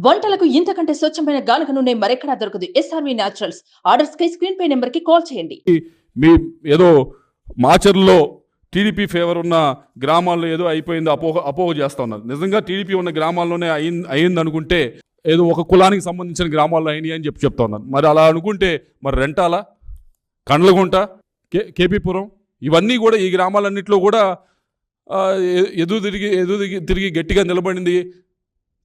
వంటలకు ఇంతకంటే స్వచ్ఛమైన గానుగ నూనె మరెక్కడా దొరకదు. SRV naturals. ఆర్డర్స్ కై స్క్రీన్ పై నెంబర్ కి కాల్ చేయండి. మీ ఏదో మాచర్లో టీడీపీ ఫేవర్ ఉన్న గ్రామాల్లో ఏదో అయిపోయింది అపోహ చేస్తా ఉన్నారు. నిజంగా టీడీపీ ఉన్న గ్రామాల్లోనే అయింది అనుకుంటే ఏదో ఒక కులానికి సంబంధించిన గ్రామాల్లో అయినాయి అని చెప్తా ఉన్నారు. మరి అలా అనుకుంటే మరి రెంటాల, కండ్లగుంట, కేపీపురం ఇవన్నీ కూడా ఈ గ్రామాలన్నింటిలో కూడా ఎదురు తిరిగి గట్టిగా నిలబడింది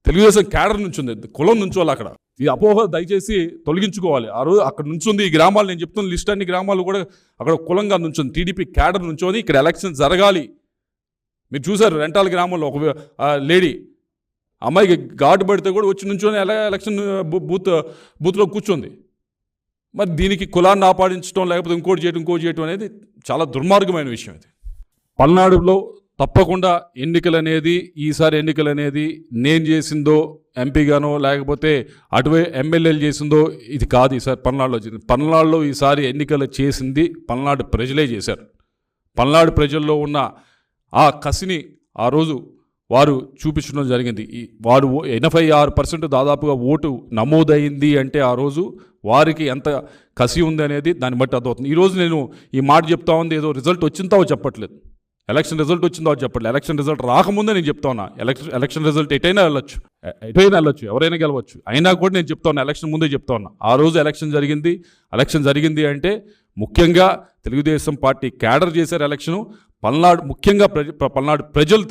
తెలుగుదేశం క్యాడర్ నుంచి ఉంది. కులం నుంచోవాలి అక్కడ. ఈ అపోహ దయచేసి తొలగించుకోవాలి. ఆ రోజు అక్కడ నుంచుంది ఈ గ్రామాలు, నేను చెప్తున్న లిస్ట్ అన్ని గ్రామాలు కూడా అక్కడ కులంగా నుంచుంది. టీడీపీ క్యాడర్ నుంచోని ఇక్కడ ఎలక్షన్ జరగాలి. మీరు చూసారు రెంటాల గ్రామంలో ఒక లేడీ అమ్మాయికి ఘాటు పడితే కూడా వచ్చి నుంచొని ఎలక్షన్ బూత్లో కూర్చుంది. మరి దీనికి కులాన్ని ఆపాదించడం లేకపోతే ఇంకోటి చేయడం అనేది చాలా దుర్మార్గమైన విషయం. ఇది పల్నాడులో తప్పకుండా ఈసారి ఎన్నికలు అనేది నేను చేసిందో ఎంపీగానో లేకపోతే అటువే ఎమ్మెల్యేలు చేసిందో ఇది కాదు. ఈసారి పల్నాడులో ఈసారి ఎన్నికలు చేసింది పల్నాడు ప్రజలే చేశారు. పల్నాడు ప్రజల్లో ఉన్న ఆ కసిని ఆ రోజు వారు చూపించడం జరిగింది. వారు 86% దాదాపుగా ఓటు నమోదైంది అంటే ఆ రోజు వారికి ఎంత కసి ఉంది అనేది దాన్ని బట్టి అర్థమవుతుంది. ఈరోజు నేను ఈ మాట చెప్తా ఉంది ఏదో రిజల్ట్ వచ్చిందో చెప్పట్లేదు, ఎలక్షన్ రిజల్ట్ వచ్చిందో చెప్పట్లేదు. ఎలక్షన్ రిజల్ట్ రాకముందే నేను చెప్తా ఉన్నా ఎలక్షన్ రిజల్ట్ ఎటైనా వెళ్ళొచ్చు, ఎవరైనా గెలవచ్చు. అయినా కూడా నేను చెప్తా ఉన్నా, ఎలక్షన్ ముందే చెప్తా ఉన్నా. ఆ రోజు ఎలక్షన్ జరిగింది అంటే ముఖ్యంగా తెలుగుదేశం పార్టీ క్యాడర్ చేశారు ఎలక్షను. ముఖ్యంగా పల్నాడు ప్రజలు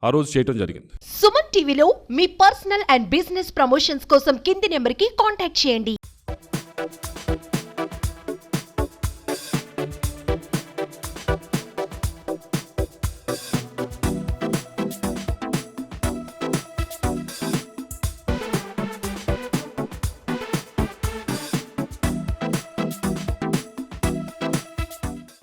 ఆ రోజు చేయడం జరిగింది. సుమన్ టీవీలో మీ పర్సనల్ అండ్ బిజినెస్ ప్రమోషన్స్ కోసం కింది నెంబర్కి కాంటాక్ట్ చేయండి.